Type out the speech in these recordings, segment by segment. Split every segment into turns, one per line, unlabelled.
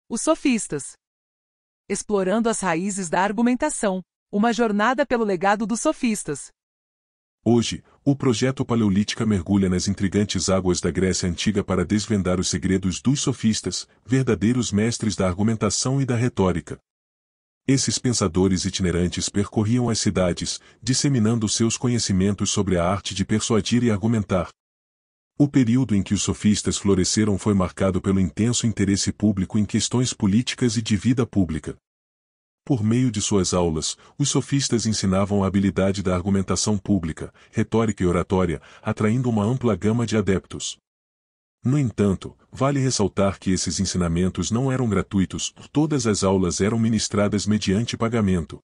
Os sofistas. Explorando as raízes da argumentação. Uma jornada pelo legado dos sofistas.
Hoje, o projeto Paleolítica mergulha nas intrigantes águas da Grécia Antiga para desvendar os segredos dos sofistas, verdadeiros mestres da argumentação e da retórica. Esses pensadores itinerantes percorriam as cidades, disseminando seus conhecimentos sobre a arte de persuadir e argumentar. O período em que os sofistas floresceram foi marcado pelo intenso interesse público em questões políticas e de vida pública. Por meio de suas aulas, os sofistas ensinavam a habilidade da argumentação pública, retórica e oratória, atraindo uma ampla gama de adeptos. No entanto, vale ressaltar que esses ensinamentos não eram gratuitos, todas as aulas eram ministradas mediante pagamento.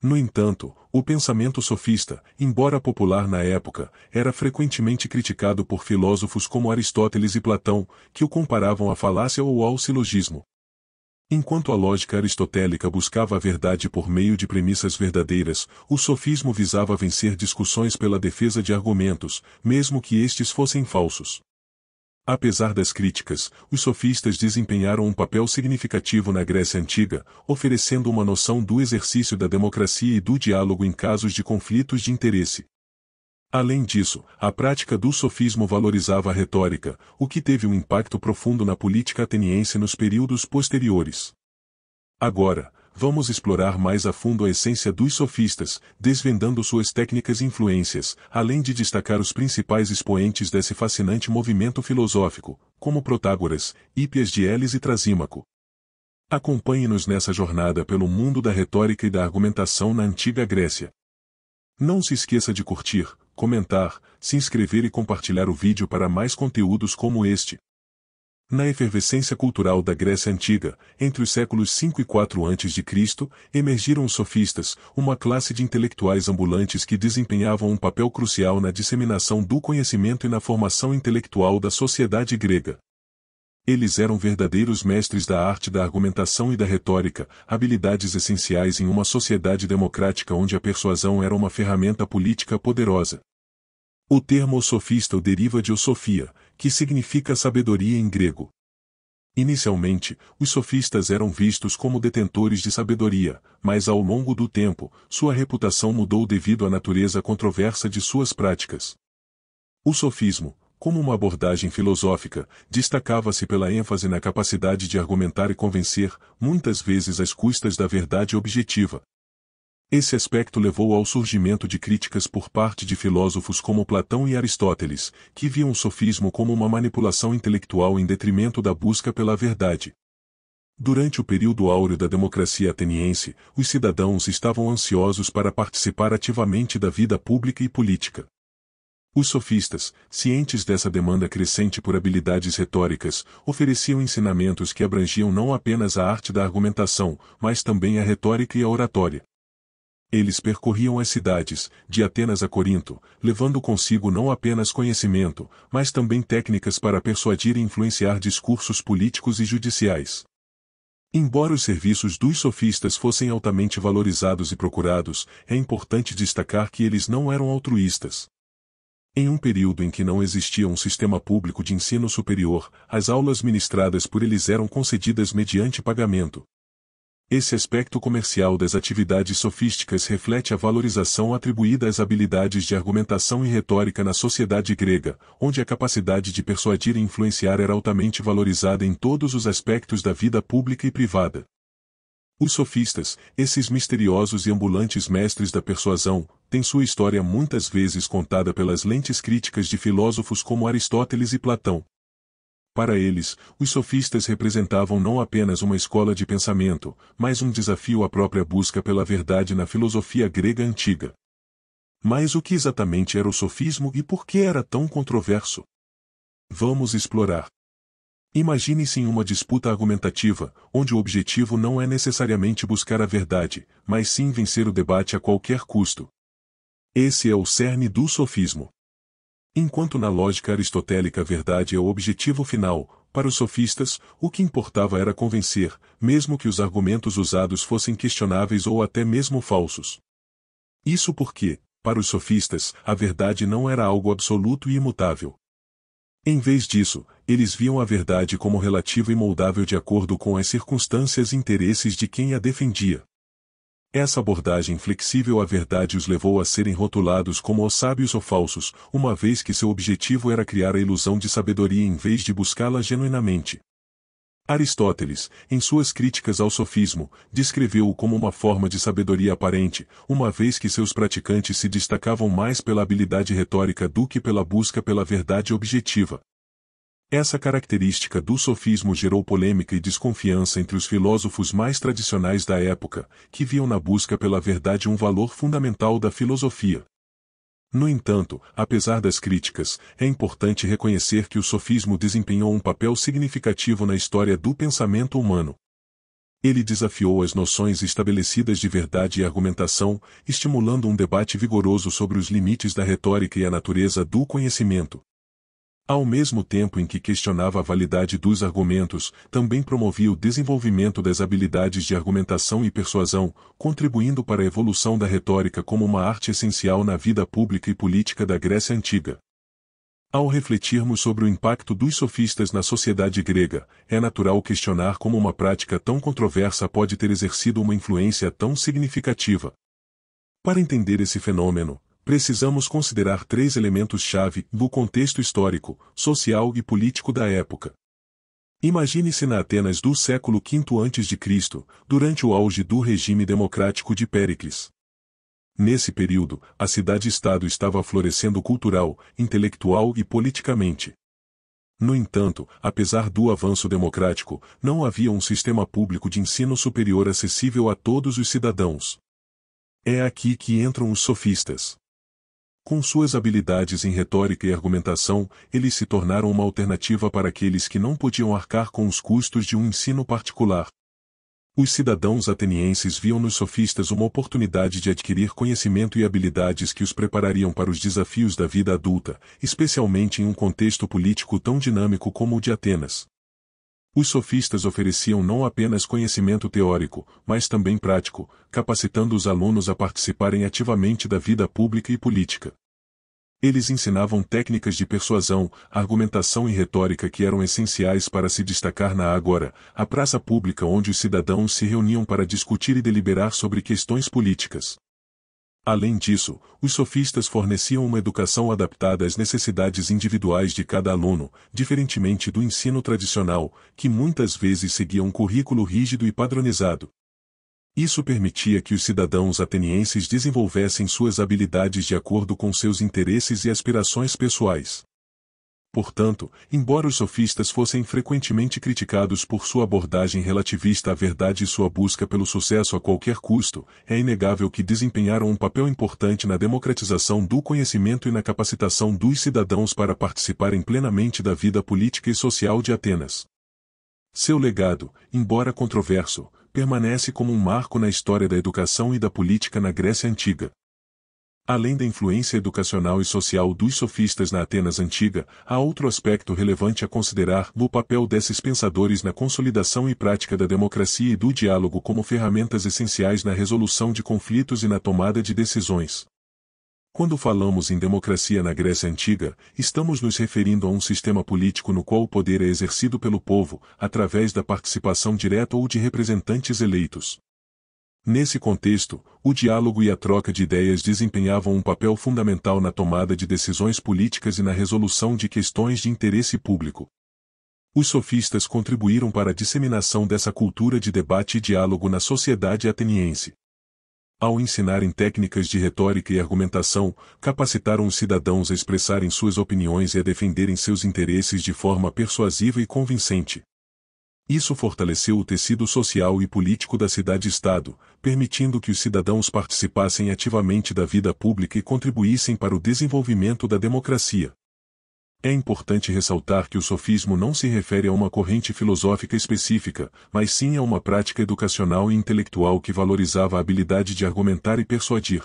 No entanto, o pensamento sofista, embora popular na época, era frequentemente criticado por filósofos como Aristóteles e Platão, que o comparavam à falácia ou ao silogismo. Enquanto a lógica aristotélica buscava a verdade por meio de premissas verdadeiras, o sofismo visava vencer discussões pela defesa de argumentos, mesmo que estes fossem falsos. Apesar das críticas, os sofistas desempenharam um papel significativo na Grécia Antiga, oferecendo uma noção do exercício da democracia e do diálogo em casos de conflitos de interesse. Além disso, a prática do sofismo valorizava a retórica, o que teve um impacto profundo na política ateniense nos períodos posteriores. Agora, vamos explorar mais a fundo a essência dos sofistas, desvendando suas técnicas e influências, além de destacar os principais expoentes desse fascinante movimento filosófico, como Protágoras, Hípias de Elis e Trasímaco. Acompanhe-nos nessa jornada pelo mundo da retórica e da argumentação na antiga Grécia. Não se esqueça de curtir, comentar, se inscrever e compartilhar o vídeo para mais conteúdos como este. Na efervescência cultural da Grécia Antiga, entre os séculos 5 e 4 a.C., emergiram os sofistas, uma classe de intelectuais ambulantes que desempenhavam um papel crucial na disseminação do conhecimento e na formação intelectual da sociedade grega. Eles eram verdadeiros mestres da arte da argumentação e da retórica, habilidades essenciais em uma sociedade democrática onde a persuasão era uma ferramenta política poderosa. O termo sofista deriva de Sofia, que significa sabedoria em grego. Inicialmente, os sofistas eram vistos como detentores de sabedoria, mas ao longo do tempo, sua reputação mudou devido à natureza controversa de suas práticas. O sofismo, como uma abordagem filosófica, destacava-se pela ênfase na capacidade de argumentar e convencer, muitas vezes às custas da verdade objetiva. Esse aspecto levou ao surgimento de críticas por parte de filósofos como Platão e Aristóteles, que viam o sofismo como uma manipulação intelectual em detrimento da busca pela verdade. Durante o período áureo da democracia ateniense, os cidadãos estavam ansiosos para participar ativamente da vida pública e política. Os sofistas, cientes dessa demanda crescente por habilidades retóricas, ofereciam ensinamentos que abrangiam não apenas a arte da argumentação, mas também a retórica e a oratória. Eles percorriam as cidades, de Atenas a Corinto, levando consigo não apenas conhecimento, mas também técnicas para persuadir e influenciar discursos políticos e judiciais. Embora os serviços dos sofistas fossem altamente valorizados e procurados, é importante destacar que eles não eram altruístas. Em um período em que não existia um sistema público de ensino superior, as aulas ministradas por eles eram concedidas mediante pagamento. Esse aspecto comercial das atividades sofísticas reflete a valorização atribuída às habilidades de argumentação e retórica na sociedade grega, onde a capacidade de persuadir e influenciar era altamente valorizada em todos os aspectos da vida pública e privada. Os sofistas, esses misteriosos e ambulantes mestres da persuasão, têm sua história muitas vezes contada pelas lentes críticas de filósofos como Aristóteles e Platão. Para eles, os sofistas representavam não apenas uma escola de pensamento, mas um desafio à própria busca pela verdade na filosofia grega antiga. Mas o que exatamente era o sofismo e por que era tão controverso? Vamos explorar. Imagine-se em uma disputa argumentativa, onde o objetivo não é necessariamente buscar a verdade, mas sim vencer o debate a qualquer custo. Esse é o cerne do sofismo. Enquanto na lógica aristotélica a verdade é o objetivo final, para os sofistas, o que importava era convencer, mesmo que os argumentos usados fossem questionáveis ou até mesmo falsos. Isso porque, para os sofistas, a verdade não era algo absoluto e imutável. Em vez disso, eles viam a verdade como relativa e moldável de acordo com as circunstâncias e interesses de quem a defendia. Essa abordagem flexível à verdade os levou a serem rotulados como os sábios ou falsos, uma vez que seu objetivo era criar a ilusão de sabedoria em vez de buscá-la genuinamente. Aristóteles, em suas críticas ao sofismo, descreveu-o como uma forma de sabedoria aparente, uma vez que seus praticantes se destacavam mais pela habilidade retórica do que pela busca pela verdade objetiva. Essa característica do sofismo gerou polêmica e desconfiança entre os filósofos mais tradicionais da época, que viam na busca pela verdade um valor fundamental da filosofia. No entanto, apesar das críticas, é importante reconhecer que o sofismo desempenhou um papel significativo na história do pensamento humano. Ele desafiou as noções estabelecidas de verdade e argumentação, estimulando um debate vigoroso sobre os limites da retórica e a natureza do conhecimento. Ao mesmo tempo em que questionava a validade dos argumentos, também promovia o desenvolvimento das habilidades de argumentação e persuasão, contribuindo para a evolução da retórica como uma arte essencial na vida pública e política da Grécia Antiga. Ao refletirmos sobre o impacto dos sofistas na sociedade grega, é natural questionar como uma prática tão controversa pode ter exercido uma influência tão significativa. Para entender esse fenômeno, precisamos considerar 3 elementos-chave do contexto histórico, social e político da época. Imagine-se na Atenas do século V a.C., durante o auge do regime democrático de Péricles. Nesse período, a cidade-estado estava florescendo cultural, intelectual e politicamente. No entanto, apesar do avanço democrático, não havia um sistema público de ensino superior acessível a todos os cidadãos. É aqui que entram os sofistas. Com suas habilidades em retórica e argumentação, eles se tornaram uma alternativa para aqueles que não podiam arcar com os custos de um ensino particular. Os cidadãos atenienses viam nos sofistas uma oportunidade de adquirir conhecimento e habilidades que os preparariam para os desafios da vida adulta, especialmente em um contexto político tão dinâmico como o de Atenas. Os sofistas ofereciam não apenas conhecimento teórico, mas também prático, capacitando os alunos a participarem ativamente da vida pública e política. Eles ensinavam técnicas de persuasão, argumentação e retórica que eram essenciais para se destacar na agora, a praça pública onde os cidadãos se reuniam para discutir e deliberar sobre questões políticas. Além disso, os sofistas forneciam uma educação adaptada às necessidades individuais de cada aluno, diferentemente do ensino tradicional, que muitas vezes seguia um currículo rígido e padronizado. Isso permitia que os cidadãos atenienses desenvolvessem suas habilidades de acordo com seus interesses e aspirações pessoais. Portanto, embora os sofistas fossem frequentemente criticados por sua abordagem relativista à verdade e sua busca pelo sucesso a qualquer custo, é inegável que desempenharam um papel importante na democratização do conhecimento e na capacitação dos cidadãos para participarem plenamente da vida política e social de Atenas. Seu legado, embora controverso, permanece como um marco na história da educação e da política na Grécia Antiga. Além da influência educacional e social dos sofistas na Atenas Antiga, há outro aspecto relevante a considerar: o papel desses pensadores na consolidação e prática da democracia e do diálogo como ferramentas essenciais na resolução de conflitos e na tomada de decisões. Quando falamos em democracia na Grécia Antiga, estamos nos referindo a um sistema político no qual o poder é exercido pelo povo, através da participação direta ou de representantes eleitos. Nesse contexto, o diálogo e a troca de ideias desempenhavam um papel fundamental na tomada de decisões políticas e na resolução de questões de interesse público. Os sofistas contribuíram para a disseminação dessa cultura de debate e diálogo na sociedade ateniense. Ao ensinarem técnicas de retórica e argumentação, capacitaram os cidadãos a expressarem suas opiniões e a defenderem seus interesses de forma persuasiva e convincente. Isso fortaleceu o tecido social e político da cidade-estado, permitindo que os cidadãos participassem ativamente da vida pública e contribuíssem para o desenvolvimento da democracia. É importante ressaltar que o sofismo não se refere a uma corrente filosófica específica, mas sim a uma prática educacional e intelectual que valorizava a habilidade de argumentar e persuadir.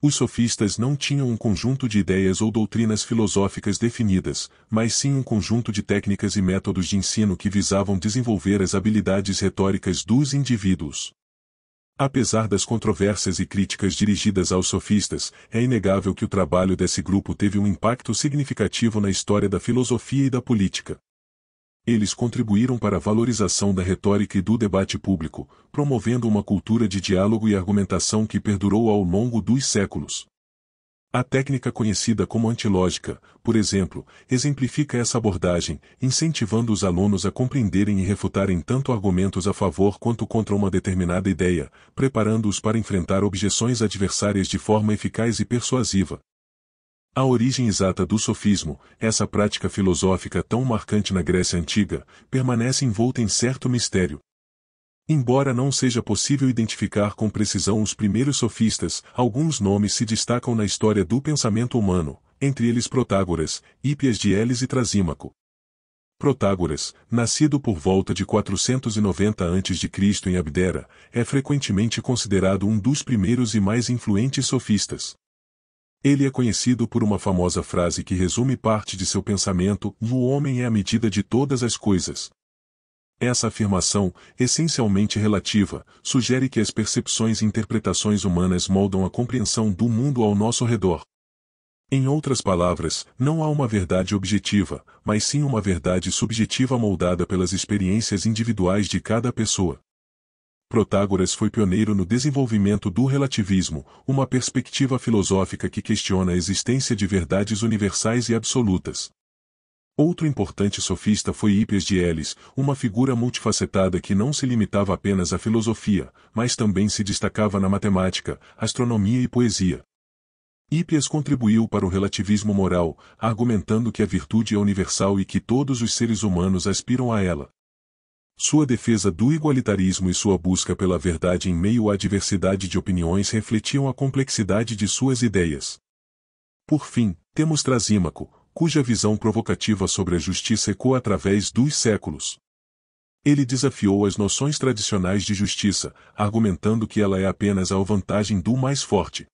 Os sofistas não tinham um conjunto de ideias ou doutrinas filosóficas definidas, mas sim um conjunto de técnicas e métodos de ensino que visavam desenvolver as habilidades retóricas dos indivíduos. Apesar das controvérsias e críticas dirigidas aos sofistas, é inegável que o trabalho desse grupo teve um impacto significativo na história da filosofia e da política. Eles contribuíram para a valorização da retórica e do debate público, promovendo uma cultura de diálogo e argumentação que perdurou ao longo dos séculos. A técnica conhecida como antilógica, por exemplo, exemplifica essa abordagem, incentivando os alunos a compreenderem e refutarem tanto argumentos a favor quanto contra uma determinada ideia, preparando-os para enfrentar objeções adversárias de forma eficaz e persuasiva. A origem exata do sofismo, essa prática filosófica tão marcante na Grécia Antiga, permanece envolta em certo mistério. Embora não seja possível identificar com precisão os primeiros sofistas, alguns nomes se destacam na história do pensamento humano, entre eles Protágoras, Hípias de Elis e Trasímaco. Protágoras, nascido por volta de 490 a.C. em Abdera, é frequentemente considerado um dos primeiros e mais influentes sofistas. Ele é conhecido por uma famosa frase que resume parte de seu pensamento: "O homem é a medida de todas as coisas." Essa afirmação, essencialmente relativa, sugere que as percepções e interpretações humanas moldam a compreensão do mundo ao nosso redor. Em outras palavras, não há uma verdade objetiva, mas sim uma verdade subjetiva moldada pelas experiências individuais de cada pessoa. Protágoras foi pioneiro no desenvolvimento do relativismo, uma perspectiva filosófica que questiona a existência de verdades universais e absolutas. Outro importante sofista foi Hípias de Elis, uma figura multifacetada que não se limitava apenas à filosofia, mas também se destacava na matemática, astronomia e poesia. Hípias contribuiu para o relativismo moral, argumentando que a virtude é universal e que todos os seres humanos aspiram a ela. Sua defesa do igualitarismo e sua busca pela verdade em meio à diversidade de opiniões refletiam a complexidade de suas ideias. Por fim, temos Trasímaco, cuja visão provocativa sobre a justiça ecoa através dos séculos. Ele desafiou as noções tradicionais de justiça, argumentando que ela é apenas a vantagem do mais forte.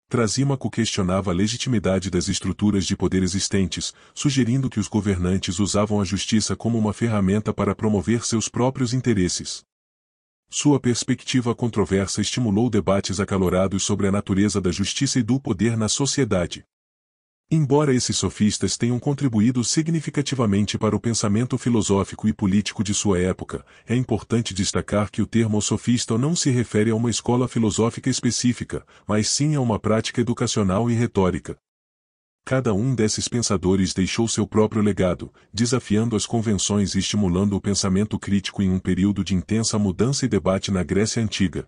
Trasímaco questionava a legitimidade das estruturas de poder existentes, sugerindo que os governantes usavam a justiça como uma ferramenta para promover seus próprios interesses. Sua perspectiva controversa estimulou debates acalorados sobre a natureza da justiça e do poder na sociedade. Embora esses sofistas tenham contribuído significativamente para o pensamento filosófico e político de sua época, é importante destacar que o termo sofista não se refere a uma escola filosófica específica, mas sim a uma prática educacional e retórica. Cada um desses pensadores deixou seu próprio legado, desafiando as convenções e estimulando o pensamento crítico em um período de intensa mudança e debate na Grécia Antiga.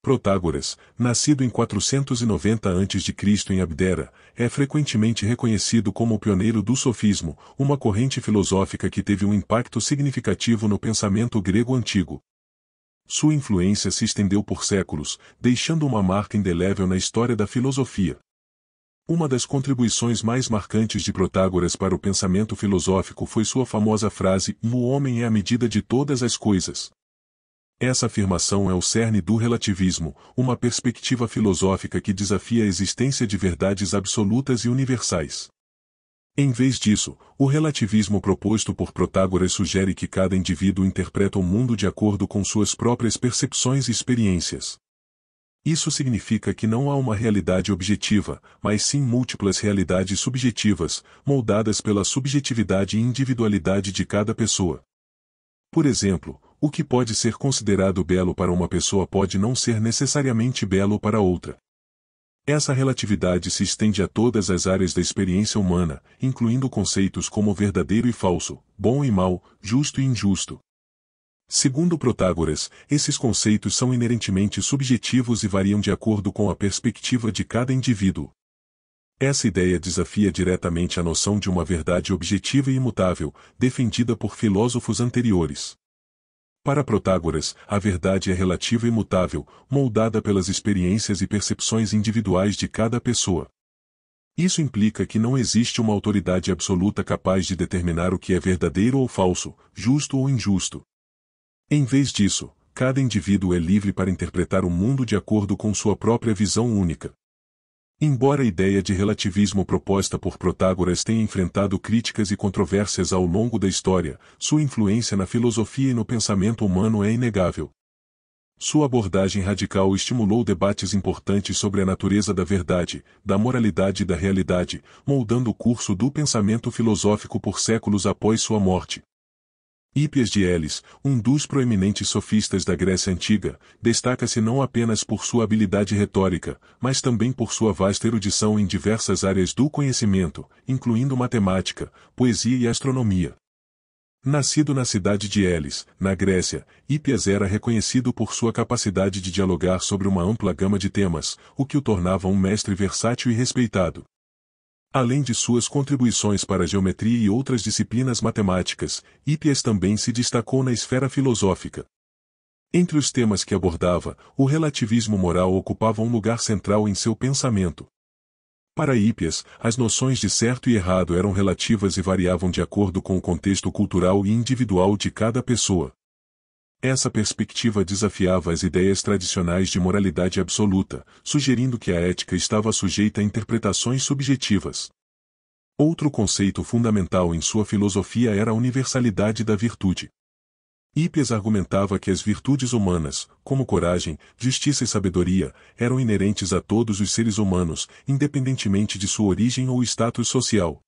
Protágoras, nascido em 490 a.C. em Abdera, é frequentemente reconhecido como o pioneiro do sofismo, uma corrente filosófica que teve um impacto significativo no pensamento grego antigo. Sua influência se estendeu por séculos, deixando uma marca indelével na história da filosofia. Uma das contribuições mais marcantes de Protágoras para o pensamento filosófico foi sua famosa frase: "O homem é a medida de todas as coisas." Essa afirmação é o cerne do relativismo, uma perspectiva filosófica que desafia a existência de verdades absolutas e universais. Em vez disso, o relativismo proposto por Protágoras sugere que cada indivíduo interpreta o mundo de acordo com suas próprias percepções e experiências. Isso significa que não há uma realidade objetiva, mas sim múltiplas realidades subjetivas, moldadas pela subjetividade e individualidade de cada pessoa. Por exemplo, o que pode ser considerado belo para uma pessoa pode não ser necessariamente belo para outra. Essa relatividade se estende a todas as áreas da experiência humana, incluindo conceitos como verdadeiro e falso, bom e mal, justo e injusto. Segundo Protágoras, esses conceitos são inerentemente subjetivos e variam de acordo com a perspectiva de cada indivíduo. Essa ideia desafia diretamente a noção de uma verdade objetiva e imutável, defendida por filósofos anteriores. Para Protágoras, a verdade é relativa e imutável, moldada pelas experiências e percepções individuais de cada pessoa. Isso implica que não existe uma autoridade absoluta capaz de determinar o que é verdadeiro ou falso, justo ou injusto. Em vez disso, cada indivíduo é livre para interpretar o mundo de acordo com sua própria visão única. Embora a ideia de relativismo proposta por Protágoras tenha enfrentado críticas e controvérsias ao longo da história, sua influência na filosofia e no pensamento humano é inegável. Sua abordagem radical estimulou debates importantes sobre a natureza da verdade, da moralidade e da realidade, moldando o curso do pensamento filosófico por séculos após sua morte. Hípias de Elis, um dos proeminentes sofistas da Grécia Antiga, destaca-se não apenas por sua habilidade retórica, mas também por sua vasta erudição em diversas áreas do conhecimento, incluindo matemática, poesia e astronomia. Nascido na cidade de Elis, na Grécia, Hípias era reconhecido por sua capacidade de dialogar sobre uma ampla gama de temas, o que o tornava um mestre versátil e respeitado. Além de suas contribuições para a geometria e outras disciplinas matemáticas, Hípias também se destacou na esfera filosófica. Entre os temas que abordava, o relativismo moral ocupava um lugar central em seu pensamento. Para Hípias, as noções de certo e errado eram relativas e variavam de acordo com o contexto cultural e individual de cada pessoa. Essa perspectiva desafiava as ideias tradicionais de moralidade absoluta, sugerindo que a ética estava sujeita a interpretações subjetivas. Outro conceito fundamental em sua filosofia era a universalidade da virtude. Hípias argumentava que as virtudes humanas, como coragem, justiça e sabedoria, eram inerentes a todos os seres humanos, independentemente de sua origem ou status social.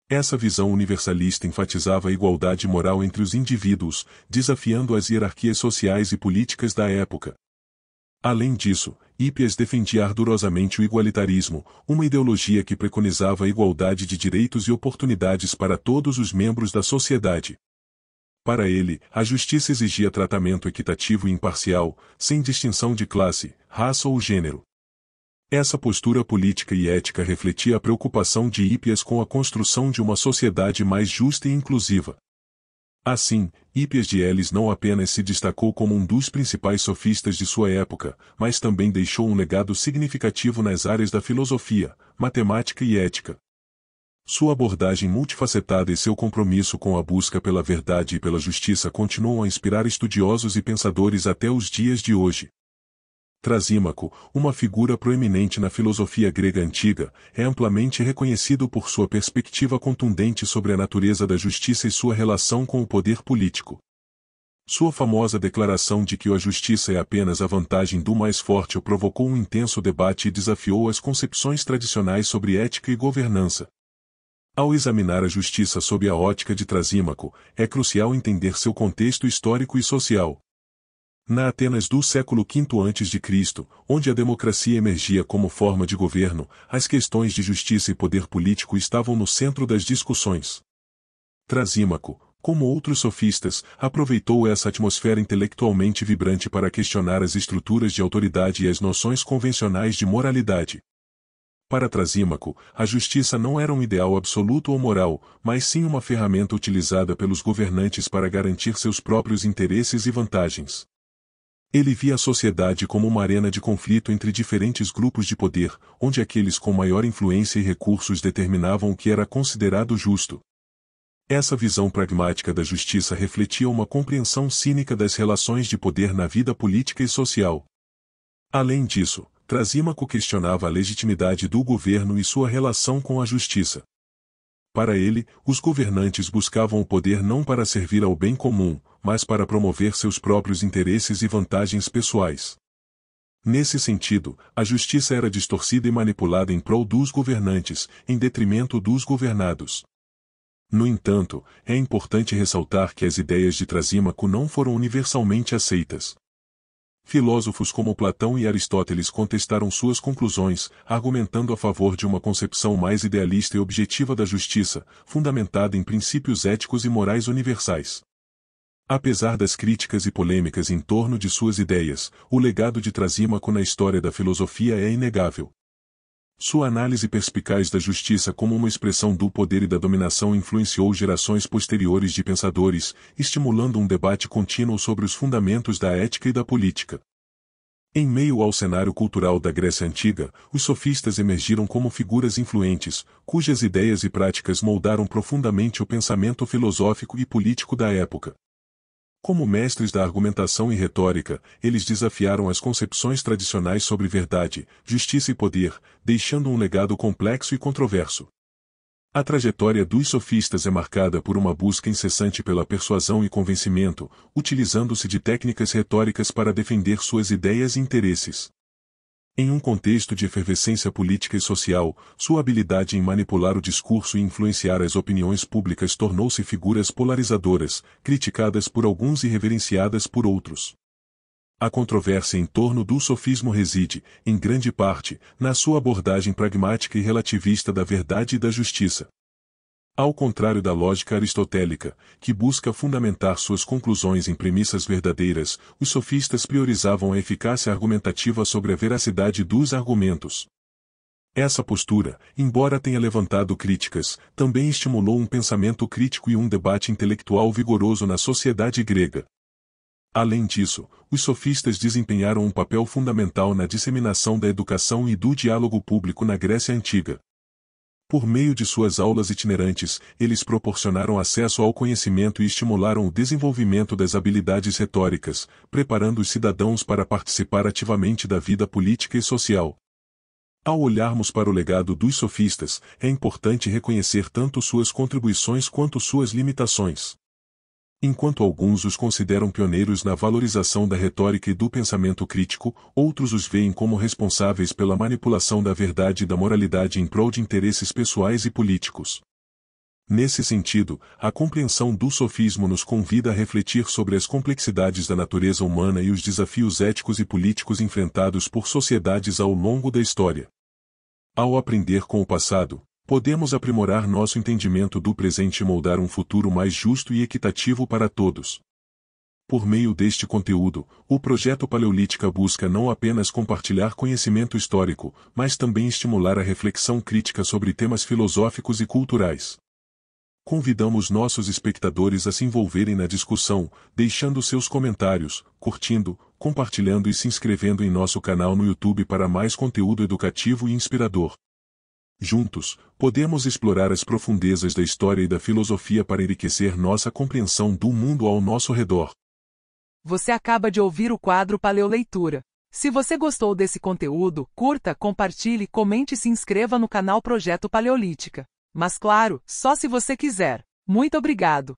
Essa visão universalista enfatizava a igualdade moral entre os indivíduos, desafiando as hierarquias sociais e políticas da época. Além disso, Hípias defendia ardorosamente o igualitarismo, uma ideologia que preconizava a igualdade de direitos e oportunidades para todos os membros da sociedade. Para ele, a justiça exigia tratamento equitativo e imparcial, sem distinção de classe, raça ou gênero. Essa postura política e ética refletia a preocupação de Hípias com a construção de uma sociedade mais justa e inclusiva. Assim, Hípias de Elis não apenas se destacou como um dos principais sofistas de sua época, mas também deixou um legado significativo nas áreas da filosofia, matemática e ética. Sua abordagem multifacetada e seu compromisso com a busca pela verdade e pela justiça continuam a inspirar estudiosos e pensadores até os dias de hoje. Trasímaco, uma figura proeminente na filosofia grega antiga, é amplamente reconhecido por sua perspectiva contundente sobre a natureza da justiça e sua relação com o poder político. Sua famosa declaração de que a justiça é apenas a vantagem do mais forte o provocou um intenso debate e desafiou as concepções tradicionais sobre ética e governança. Ao examinar a justiça sob a ótica de Trasímaco, é crucial entender seu contexto histórico e social. Na Atenas do século V a.C., onde a democracia emergia como forma de governo, as questões de justiça e poder político estavam no centro das discussões. Trasímaco, como outros sofistas, aproveitou essa atmosfera intelectualmente vibrante para questionar as estruturas de autoridade e as noções convencionais de moralidade. Para Trasímaco, a justiça não era um ideal absoluto ou moral, mas sim uma ferramenta utilizada pelos governantes para garantir seus próprios interesses e vantagens. Ele via a sociedade como uma arena de conflito entre diferentes grupos de poder, onde aqueles com maior influência e recursos determinavam o que era considerado justo. Essa visão pragmática da justiça refletia uma compreensão cínica das relações de poder na vida política e social. Além disso, Trasímaco questionava a legitimidade do governo e sua relação com a justiça. Para ele, os governantes buscavam o poder não para servir ao bem comum, mas para promover seus próprios interesses e vantagens pessoais. Nesse sentido, a justiça era distorcida e manipulada em prol dos governantes, em detrimento dos governados. No entanto, é importante ressaltar que as ideias de Trasímaco não foram universalmente aceitas. Filósofos como Platão e Aristóteles contestaram suas conclusões, argumentando a favor de uma concepção mais idealista e objetiva da justiça, fundamentada em princípios éticos e morais universais. Apesar das críticas e polêmicas em torno de suas ideias, o legado de Trasímaco na história da filosofia é inegável. Sua análise perspicaz da justiça como uma expressão do poder e da dominação influenciou gerações posteriores de pensadores, estimulando um debate contínuo sobre os fundamentos da ética e da política. Em meio ao cenário cultural da Grécia Antiga, os sofistas emergiram como figuras influentes, cujas ideias e práticas moldaram profundamente o pensamento filosófico e político da época. Como mestres da argumentação e retórica, eles desafiaram as concepções tradicionais sobre verdade, justiça e poder, deixando um legado complexo e controverso. A trajetória dos sofistas é marcada por uma busca incessante pela persuasão e convencimento, utilizando-se de técnicas retóricas para defender suas ideias e interesses. Em um contexto de efervescência política e social, sua habilidade em manipular o discurso e influenciar as opiniões públicas tornou-se figuras polarizadoras, criticadas por alguns e reverenciadas por outros. A controvérsia em torno do sofismo reside, em grande parte, na sua abordagem pragmática e relativista da verdade e da justiça. Ao contrário da lógica aristotélica, que busca fundamentar suas conclusões em premissas verdadeiras, os sofistas priorizavam a eficácia argumentativa sobre a veracidade dos argumentos. Essa postura, embora tenha levantado críticas, também estimulou um pensamento crítico e um debate intelectual vigoroso na sociedade grega. Além disso, os sofistas desempenharam um papel fundamental na disseminação da educação e do diálogo público na Grécia Antiga. Por meio de suas aulas itinerantes, eles proporcionaram acesso ao conhecimento e estimularam o desenvolvimento das habilidades retóricas, preparando os cidadãos para participar ativamente da vida política e social. Ao olharmos para o legado dos sofistas, é importante reconhecer tanto suas contribuições quanto suas limitações. Enquanto alguns os consideram pioneiros na valorização da retórica e do pensamento crítico, outros os veem como responsáveis pela manipulação da verdade e da moralidade em prol de interesses pessoais e políticos. Nesse sentido, a compreensão do sofismo nos convida a refletir sobre as complexidades da natureza humana e os desafios éticos e políticos enfrentados por sociedades ao longo da história. Ao aprender com o passado, podemos aprimorar nosso entendimento do presente e moldar um futuro mais justo e equitativo para todos. Por meio deste conteúdo, o Projeto Paleolítica busca não apenas compartilhar conhecimento histórico, mas também estimular a reflexão crítica sobre temas filosóficos e culturais. Convidamos nossos espectadores a se envolverem na discussão, deixando seus comentários, curtindo, compartilhando e se inscrevendo em nosso canal no YouTube para mais conteúdo educativo e inspirador. Juntos, podemos explorar as profundezas da história e da filosofia para enriquecer nossa compreensão do mundo ao nosso redor.
Você acaba de ouvir o quadro Paleoleitura. Se você gostou desse conteúdo, curta, compartilhe, comente e se inscreva no canal Projeto Paleolítica. Mas claro, só se você quiser. Muito obrigado!